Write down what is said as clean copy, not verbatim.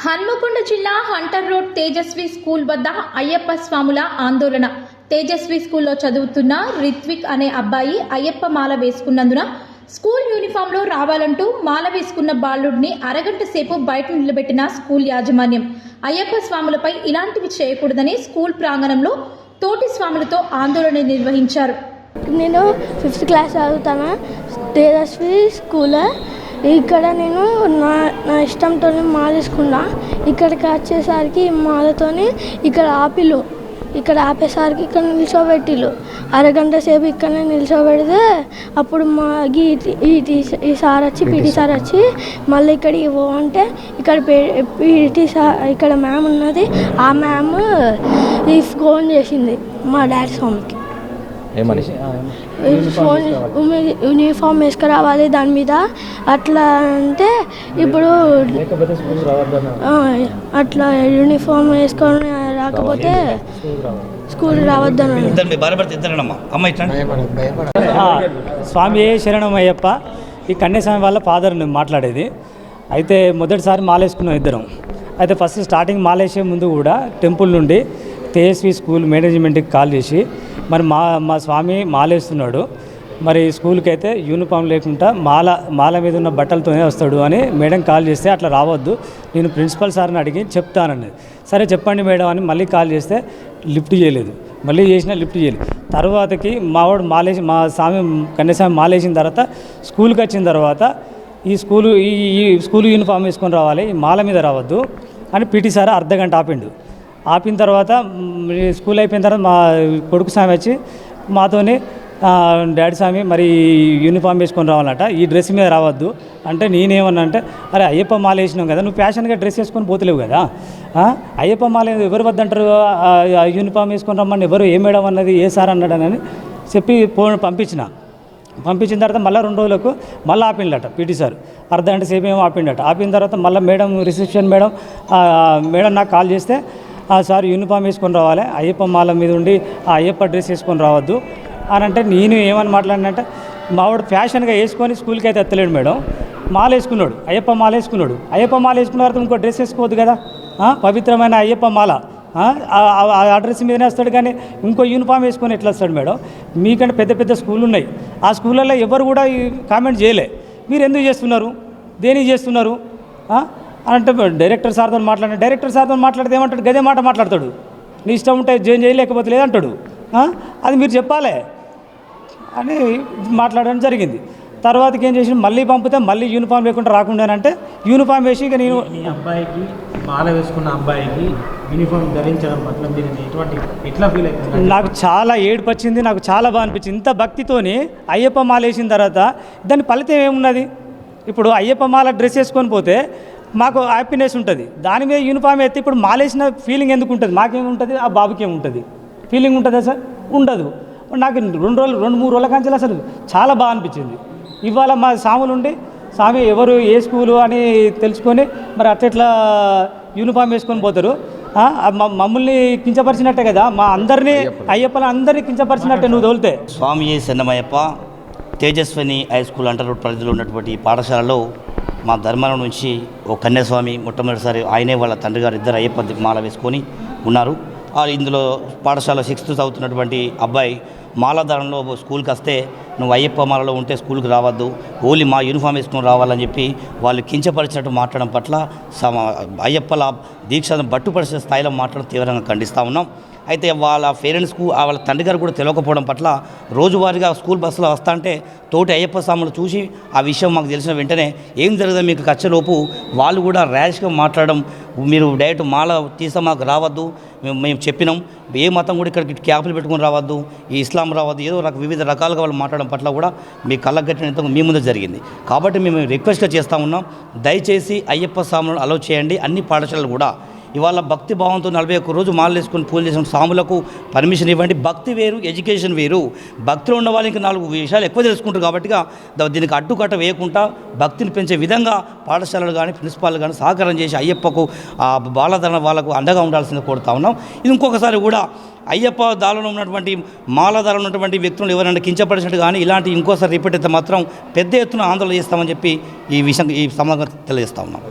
హన్మకొండ జిల్లా Hunter road Tejaswi school వద్ద అయ్యప్ప స్వాముల ఆందోళన. తేజస్వి స్కూల్లో చదువుతున్న రిత్విక్ అనే అబ్బాయి అయ్యప్ప మాల వేసుకున్నందున స్కూల్ యూనిఫామ్లో రావాలంటూ మాల వేసుకున్న బాలుడిని అరగంట సేపు బయట నిలబెట్టిన స్కూల్ యాజమాన్యం. అయ్యప్ప స్వాములపై ఇలాంటివి చేయకూడదని స్కూల్ ప్రాంగణంలో తోటి స్వాములతో ఆందోళన నిర్వహించారు. నేను 5th క్లాస్ చదువుతాను తేజస్వి స్కూల్. ఇక్కడ నేను నా ఇష్టంతో మాల తీసుకున్నా. ఇక్కడికి వచ్చేసరికి మాలతో ఇక్కడ ఆపేసరికి ఇక్కడ నిల్చోబెట్టిళ్ళు. అరగంట సేపు ఇక్కడనే నిల్చోబెడితే అప్పుడు ఈ సార్ వచ్చి పీటీ సార్ వచ్చి మళ్ళీ ఇక్కడికి పోవంటే ఇక్కడ పీటీ సార్ ఇక్కడ మ్యామ్ ఉన్నది. ఆ మ్యామ్ ఈ ఫోన్ చేసింది మా డాడీ స్వామికి. యూనిఫామ్ వేసుకురావాలి దాని మీద అట్లా అంటే ఇప్పుడు అట్లా యూనిఫామ్ వేసుకొని రాకపోతే స్కూల్ రావద్దని. స్వామి శరణం అయ్యప్ప. ఈ కన్యాస్వామి వాళ్ళ ఫాదర్ మాట్లాడేది. అయితే మొదటిసారి మాలేసుకున్నాం ఇద్దరం. అయితే ఫస్ట్ స్టార్టింగ్ మాలేసే ముందు కూడా టెంపుల్ నుండి తేజస్వి స్కూల్ మేనేజ్మెంట్కి కాల్ చేసి మరి మా స్వామి మాలేస్తున్నాడు, మరి స్కూల్కి అయితే యూనిఫామ్ లేకుండా మాల మీద ఉన్న బట్టలతోనే వస్తాడు అని మేడం కాల్ చేస్తే అట్లా రావద్దు, నేను ప్రిన్సిపల్ సార్ని అడిగి చెప్తానన్నది. సరే చెప్పండి మేడం అని మళ్ళీ కాల్ చేస్తే లిఫ్ట్ చేయలేదు. మళ్ళీ చేసినా లిఫ్ట్ చేయలేదు. తర్వాతకి మావాడు మా స్వామి కన్యాస్వామి మాలేసిన తర్వాత స్కూల్కి వచ్చిన తర్వాత ఈ స్కూల్ యూనిఫామ్ వేసుకొని రావాలి, ఈ మాల మీద రావద్దు అని పీటీ సార్ అర్ధగంట ఆపిన తర్వాత స్కూల్ అయిపోయిన తర్వాత మా కొడుకు స్వామి వచ్చి మాతోని డాడీ స్వామి మరి యూనిఫామ్ వేసుకొని రావాలట, ఈ డ్రెస్ మీద రావద్దు అంటే నేనేమన్నా అంటే అరే అయ్యప్ప మాల వేసినాం కదా, నువ్వు ఫ్యాషన్గా డ్రెస్ వేసుకొని పోతలేవు కదా, అయ్యప్ప మాల ఎవరు వద్దంటారు, యూనిఫామ్ వేసుకొని రమ్మని ఎవరు ఏ మేడం అన్నది ఏ సార్ అన్నాడని చెప్పి పంపించిన తర్వాత మళ్ళీ 2 రోజులకు మళ్ళీ ఆపిండట పీటీ సార్. అర్ధగంట సేపు ఏమో ఆపిండట. ఆపిన తర్వాత మళ్ళీ మేడం రిసెప్షన్ మేడం నాకు కాల్ చేస్తే సార్ యూనిఫామ్ వేసుకొని రావాలి, అయ్యప్ప మాల మీద ఉండి ఆ అయ్యప్ప డ్రెస్ వేసుకొని రావద్దు అని అంటే నేను ఏమని మాట్లాడినంటే మావాడు ఫ్యాషన్గా వేసుకొని స్కూల్కి అయితే ఎత్తలేడు మేడం, మాల వేసుకున్నాడు, అయ్యప్ప మాల వేసుకున్నాడు. అయ్యప్ప మాల వేసుకున్న తర్వాత ఇంకో డ్రెస్ వేసుకోవద్దు కదా, పవిత్రమైన అయ్యప్ప మాల ఆ డ్రెస్ మీదనే వస్తాడు, కానీ ఇంకో యూనిఫామ్ వేసుకొని ఎట్లా వస్తాడు మేడం? మీకంటే పెద్ద పెద్ద స్కూళ్ళు ఉన్నాయి, ఆ స్కూళ్ళల్లో ఎవరు కూడా కామెంట్ చేయలే, మీరు ఎందుకు చేస్తున్నారు, దేనికి చేస్తున్నారు అంటే డైరెక్టర్ సార్తో మాట్లాడితే ఏమంటాడు, గదే మాట మాట్లాడతాడు, నీ ఇష్టం ఉంటే జాయిన్ చేయలేకపోతే లేదంటాడు, అది మీరు చెప్పాలి అని మాట్లాడడం జరిగింది. తర్వాతకి ఏం చేసి మళ్ళీ పంపితే మళ్ళీ యూనిఫామ్ లేకుండా రాకుండానంటే యూనిఫామ్ వేసి ఇక నేను అబ్బాయికి మాల వేసుకున్న అబ్బాయికి యూనిఫామ్ ధరించడం పట్ల మీరు ఎట్లా ఫీల్ అవుతుంది? నాకు చాలా ఏడుపు వచ్చింది, నాకు చాలా బాగా అనిపించింది. ఇంత భక్తితోని అయ్యప్ప మాల వేసిన తర్వాత దాని ఫలితం ఏమున్నది? ఇప్పుడు అయ్యప్ప మాల డ్రెస్ వేసుకొని పోతే మాకు హ్యాపీనెస్ ఉంటుంది, దాని మీద యూనిఫామ్ అయితే ఇప్పుడు మాలేసిన ఫీలింగ్ ఎందుకు ఉంటుంది? మాకేముంటుంది, ఆ బాబుకి ఏముంటుంది ఫీలింగ్ ఉంటుందా సార్? ఉండదు. నాకు 2-3 రోజుల కంచెలు అసలు చాలా బాగా అనిపించింది. ఇవాళ మా సాములుండి స్వామి ఎవరు ఏ స్కూలు అని తెలుసుకొని మరి అట్లా యూనిఫామ్ వేసుకొని పోతారు. మమ్మల్ని కించపరిచినట్టే కదా, మా అందరినీ అందరినీ కించపరిచినట్టే నువ్వు తోలితే. స్వామి శరణమయ్యప్ప తేజస్విని హై స్కూల్ అంటర్ రోడ్ పరిధిలో ఉన్నటువంటి పాఠశాలలో మా ధర్మవరం నుంచి ఓ కన్యాస్వామి మొట్టమొదటిసారి ఆయనే వాళ్ళ తండ్రి గారు ఇద్దరు అయ్యప్ప మాల వేసుకొని ఉన్నారు. ఇందులో పాఠశాల 6th చదువుతున్నటువంటి అబ్బాయి మాలధారణలో స్కూల్కి వస్తే నువ్వు అయ్యప్ప మాలలో ఉంటే స్కూల్కి రావద్దు, ఓన్లీ మా యూనిఫామ్ వేసుకొని రావాలని చెప్పి వాళ్ళు కించపరిచినట్టు మాట్లాడడం పట్ల అయ్యప్పల దీక్షను బట్టుపరిచే స్థాయిలో మాట్లాడడం తీవ్రంగా ఖండిస్తూ ఉన్నాం. అయితే వాళ్ళ పేరెంట్స్కు వాళ్ళ తండ్రి గారు కూడా తెలియకపోవడం పట్ల రోజువారీగా స్కూల్ బస్సులో వస్తా అంటే తోటి అయ్యప్ప స్వాములు చూసి ఆ విషయం మాకు తెలిసిన వెంటనే ఏం జరుగుతుందో మీకు ఖర్చులోపు వాళ్ళు కూడా ర్యాష్గా మాట్లాడడం, మీరు డైరెక్ట్ మాల తీసా మాకు రావద్దు, మేము చెప్పినాం, ఏ మతం కూడా ఇక్కడికి క్యాపులు పెట్టుకుని రావద్దు, ఈ ఇస్లాం రావద్దు, ఏదో వివిధ రకాలుగా వాళ్ళు మాట్లాడడం పట్ల కూడా మీ కళ్ళకు కట్టినంత మీ ముందు జరిగింది. కాబట్టి మేము రిక్వెస్ట్గా చేస్తూ ఉన్నాం, దయచేసి అయ్యప్ప స్వాములను అలౌ చేయండి. అన్ని పాఠశాలలు కూడా ఇవాళ భక్తి భావంతో 41 రోజు మాలలు వేసుకొని పూజ చేసిన స్వాములకు పర్మిషన్ ఇవ్వండి. భక్తి వేరు, ఎడ్యుకేషన్ వేరు. భక్తిలో ఉన్న వాళ్ళు ఇంకా 4 విషయాలు ఎక్కువ తెలుసుకుంటారు కాబట్టి దీనికి అడ్డుకట్ట వేయకుండా భక్తిని పెంచే విధంగా పాఠశాలలు కానీ ప్రిన్సిపాల్ కానీ సహకారం చేసి అయ్యప్పకు బాలధరణ వాళ్ళకు అండగా ఉండాల్సింది కోరుతా ఉన్నాం. ఇది ఇంకొకసారి కూడా అయ్యప్ప దారిలో ఉన్నటువంటి మాలధారలో ఉన్నటువంటి వ్యక్తులను ఎవరైనా కించపరిచినట్టు కానీ ఇలాంటి ఇంకోసారి రిపీట్ అయితే మాత్రం పెద్ద ఎత్తున ఆందోళన చేస్తామని చెప్పి ఈ సందర్భంగా తెలియజేస్తా ఉన్నాం.